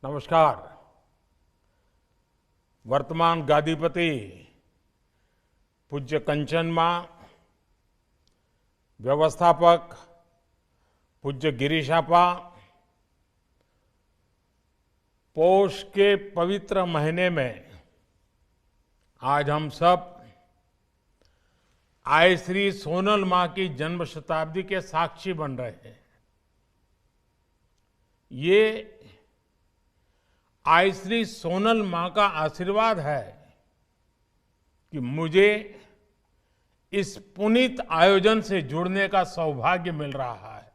नमस्कार। वर्तमान गादीपति पूज्य कंचन मां, व्यवस्थापक पूज्य गिरीशापा, पौष के पवित्र महीने में आज हम सब आय श्री सोनल मां की जन्म शताब्दी के साक्षी बन रहे हैं। ये आय श्री सोनल मां का आशीर्वाद है कि मुझे इस पुनीत आयोजन से जुड़ने का सौभाग्य मिल रहा है।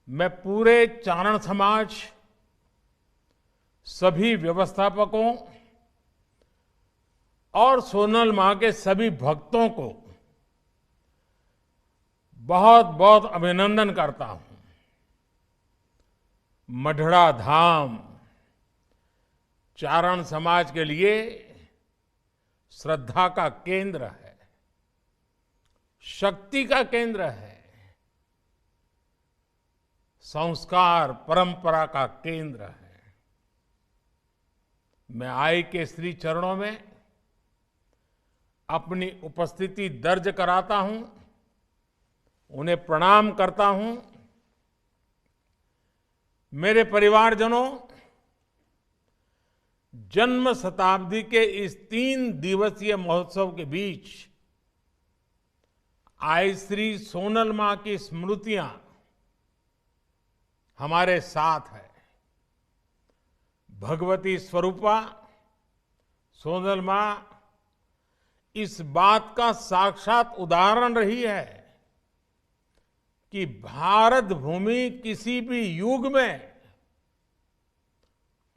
मैं पूरे चारण समाज, सभी व्यवस्थापकों और सोनल मां के सभी भक्तों को बहुत बहुत अभिनंदन करता हूं। मढ़ड़ा धाम चारण समाज के लिए श्रद्धा का केंद्र है, शक्ति का केंद्र है, संस्कार परंपरा का केंद्र है। मैं आय के श्री चरणों में अपनी उपस्थिति दर्ज कराता हूं, उन्हें प्रणाम करता हूं। मेरे परिवारजनों, जन्म शताब्दी के इस 3 दिवसीय महोत्सव के बीच आय श्री सोनल मां की स्मृतियां हमारे साथ है। भगवती स्वरूपा सोनल मां इस बात का साक्षात उदाहरण रही है कि भारत भूमि किसी भी युग में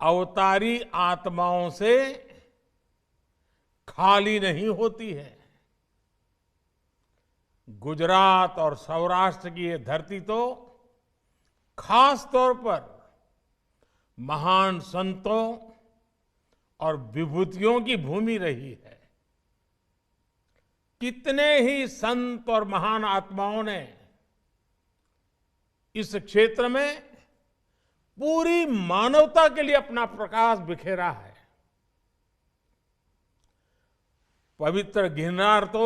अवतारी आत्माओं से खाली नहीं होती है। गुजरात और सौराष्ट्र की ये धरती तो खास तौर पर महान संतों और विभूतियों की भूमि रही है। कितने ही संत और महान आत्माओं ने इस क्षेत्र में पूरी मानवता के लिए अपना प्रकाश बिखेरा है। पवित्र गिरनार तो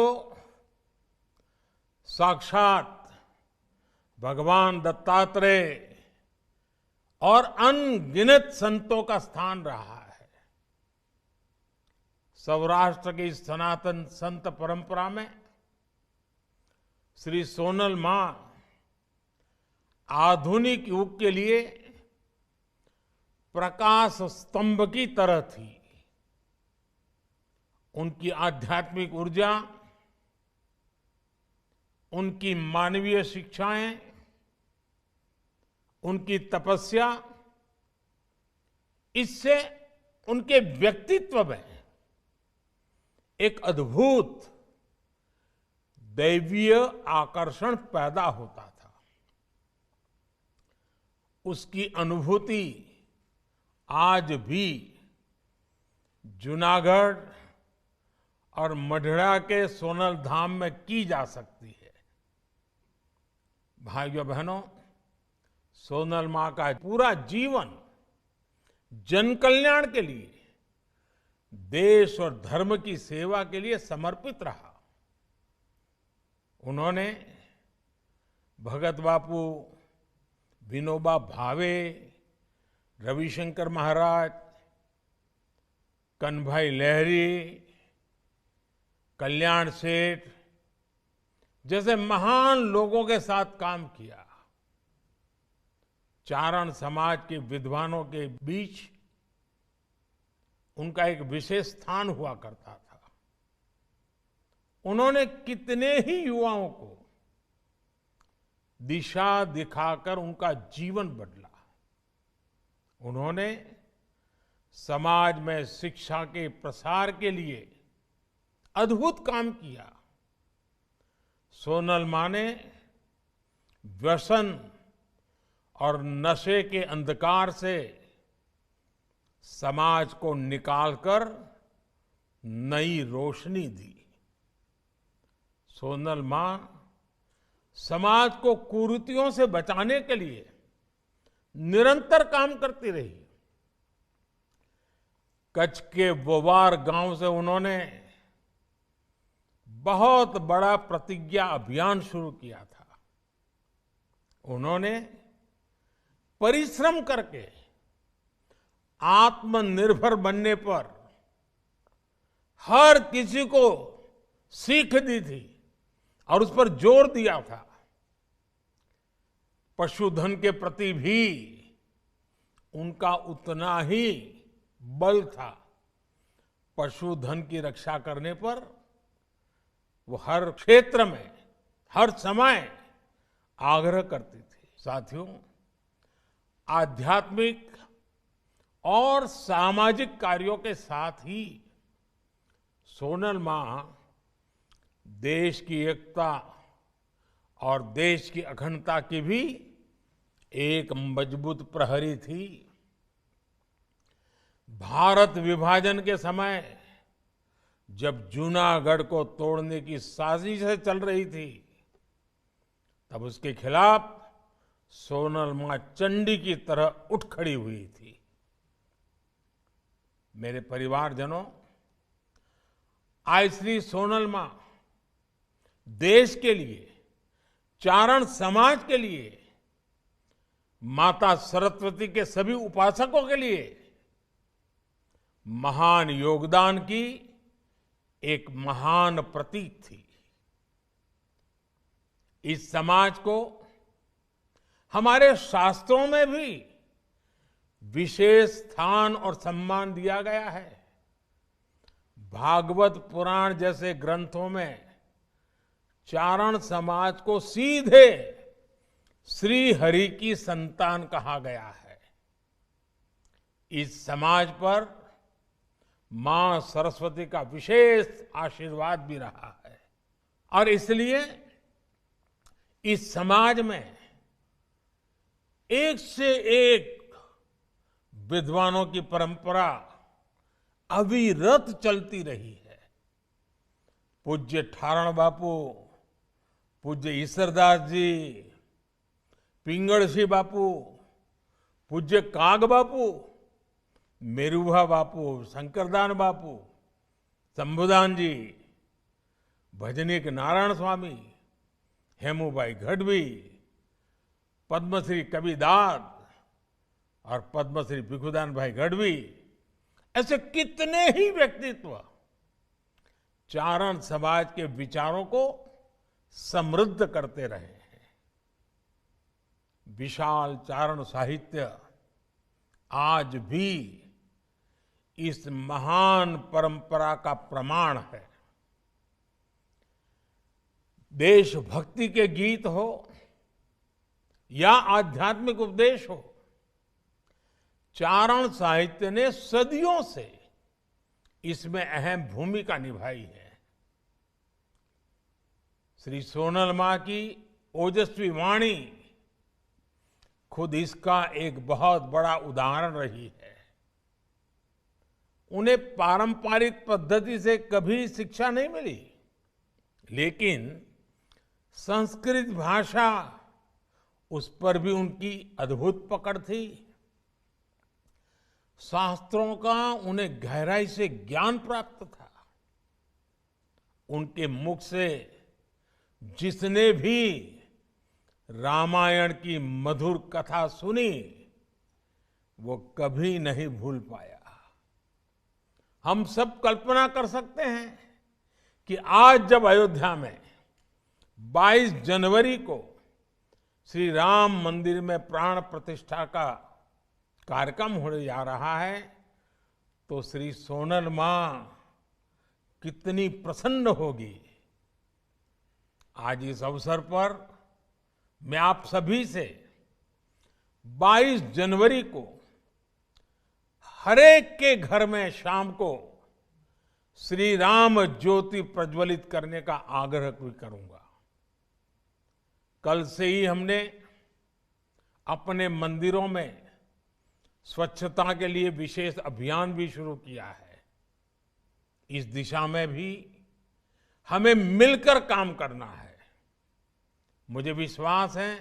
साक्षात भगवान दत्तात्रेय और अनगिनत संतों का स्थान रहा है। सौराष्ट्र की सनातन संत परंपरा में श्री सोनल मां आधुनिक युग के लिए प्रकाश स्तंभ की तरह थी। उनकी आध्यात्मिक ऊर्जा, उनकी मानवीय शिक्षाएं, उनकी तपस्या, इससे उनके व्यक्तित्व में एक अद्भुत दैवीय आकर्षण पैदा होता था। उसकी अनुभूति आज भी जूनागढ़ और मढ़ड़ा के सोनल धाम में की जा सकती है। भाइयों बहनों, सोनल मां का पूरा जीवन जन कल्याण के लिए, देश और धर्म की सेवा के लिए समर्पित रहा। उन्होंने भगत बापू, विनोबा भावे, रविशंकर महाराज, कन्हभाई लहरी, कल्याण सेठ जैसे महान लोगों के साथ काम किया। चारण समाज के विद्वानों के बीच उनका एक विशेष स्थान हुआ करता था। उन्होंने कितने ही युवाओं को दिशा दिखाकर उनका जीवन बदला। उन्होंने समाज में शिक्षा के प्रसार के लिए अद्भुत काम किया। सोनल मां ने व्यसन और नशे के अंधकार से समाज को निकालकर नई रोशनी दी। सोनल मां समाज को कुरीतियों से बचाने के लिए निरंतर काम करती रही। कच्छ के बोवार गांव से उन्होंने बहुत बड़ा प्रतिज्ञा अभियान शुरू किया था। उन्होंने परिश्रम करके आत्मनिर्भर बनने पर हर किसी को सीख दी थी और उस पर जोर दिया था। पशुधन के प्रति भी उनका उतना ही बल था। पशुधन की रक्षा करने पर वो हर क्षेत्र में, हर समय आग्रह करती थी। साथियों, आध्यात्मिक और सामाजिक कार्यों के साथ ही सोनल मां देश की एकता और देश की अखंडता की भी एक मजबूत प्रहरी थी। भारत विभाजन के समय जब जूनागढ़ को तोड़ने की साजिश चल रही थी, तब उसके खिलाफ सोनल मां चंडी की तरह उठ खड़ी हुई थी। मेरे परिवारजनों, आज श्री सोनल मां देश के लिए, चारण समाज के लिए, माता सरस्वती के सभी उपासकों के लिए महान योगदान की एक महान प्रतीक थी। इस समाज को हमारे शास्त्रों में भी विशेष स्थान और सम्मान दिया गया है। भागवत पुराण जैसे ग्रंथों में चारण समाज को सीधे श्री हरि की संतान कहा गया है। इस समाज पर मां सरस्वती का विशेष आशीर्वाद भी रहा है और इसलिए इस समाज में एक से एक विद्वानों की परंपरा अविरत चलती रही है। पूज्य ठारण बापू, पूज्य ईश्वरदास जी, पिंगళसी बापू, पूज्य काग बापू, मेरुभा बापू, शंकरदान बापू, शंभुदान जी, भजनीक नारायण स्वामी, हेमूबाई गढ़वी, पद्मश्री कबीरदास और पद्मश्री भिखुदान भाई गढ़वी, ऐसे कितने ही व्यक्तित्व चारण समाज के विचारों को समृद्ध करते रहे हैं। विशाल चारण साहित्य आज भी इस महान परंपरा का प्रमाण है। देशभक्ति के गीत हो या आध्यात्मिक उपदेश हो, चारण साहित्य ने सदियों से इसमें अहम भूमिका निभाई है। श्री सोनल मां की ओजस्वी वाणी खुद इसका एक बहुत बड़ा उदाहरण रही है। उन्हें पारंपरिक पद्धति से कभी शिक्षा नहीं मिली, लेकिन संस्कृत भाषा, उस पर भी उनकी अद्भुत पकड़ थी। शास्त्रों का उन्हें गहराई से ज्ञान प्राप्त था। उनके मुख से जिसने भी रामायण की मधुर कथा सुनी, वो कभी नहीं भूल पाया। हम सब कल्पना कर सकते हैं कि आज जब अयोध्या में 22 जनवरी को श्री राम मंदिर में प्राण प्रतिष्ठा का कार्यक्रम होने जा रहा है, तो श्री सोनल मां कितनी प्रसन्न होगी। आज इस अवसर पर मैं आप सभी से 22 जनवरी को हरेक के घर में शाम को श्री राम ज्योति प्रज्वलित करने का आग्रह भी करूंगा। कल से ही हमने अपने मंदिरों में स्वच्छता के लिए विशेष अभियान भी शुरू किया है। इस दिशा में भी हमें मिलकर काम करना है। मुझे विश्वास है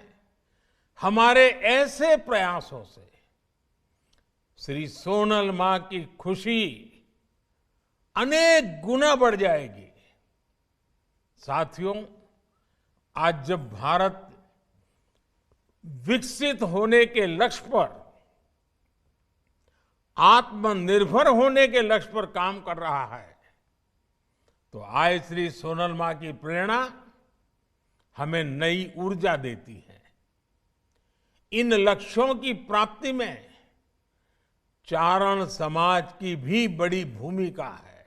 हमारे ऐसे प्रयासों से श्री सोनल मां की खुशी अनेक गुना बढ़ जाएगी। साथियों, आज जब भारत विकसित होने के लक्ष्य पर, आत्मनिर्भर होने के लक्ष्य पर काम कर रहा है, तो आज श्री सोनल मां की प्रेरणा हमें नई ऊर्जा देती है। इन लक्ष्यों की प्राप्ति में चारण समाज की भी बड़ी भूमिका है।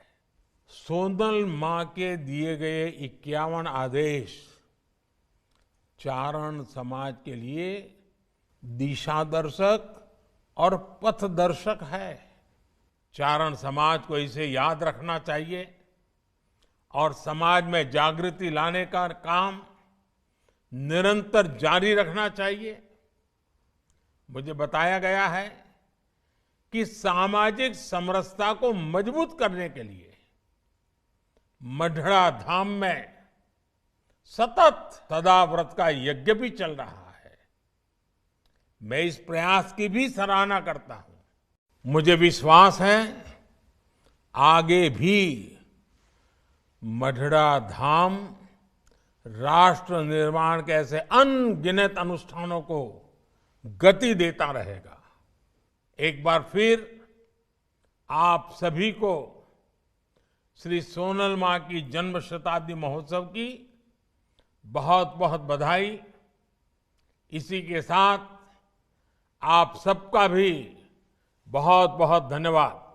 सोनल मां के दिए गए 51 आदेश चारण समाज के लिए दिशा दर्शक और पथ दर्शक है। चारण समाज को इसे याद रखना चाहिए और समाज में जागृति लाने का काम निरंतर जारी रखना चाहिए। मुझे बताया गया है कि सामाजिक समरसता को मजबूत करने के लिए मढ़ड़ा धाम में सतत सदाव्रत का यज्ञ भी चल रहा है। मैं इस प्रयास की भी सराहना करता हूं। मुझे विश्वास है आगे भी मढ़ड़ा धाम राष्ट्र निर्माण के ऐसे अनगिनत अनुष्ठानों को गति देता रहेगा। एक बार फिर आप सभी को श्री सोनल मां की जन्म शताब्दी महोत्सव की बहुत बहुत बधाई। इसी के साथ आप सबका भी बहुत बहुत धन्यवाद।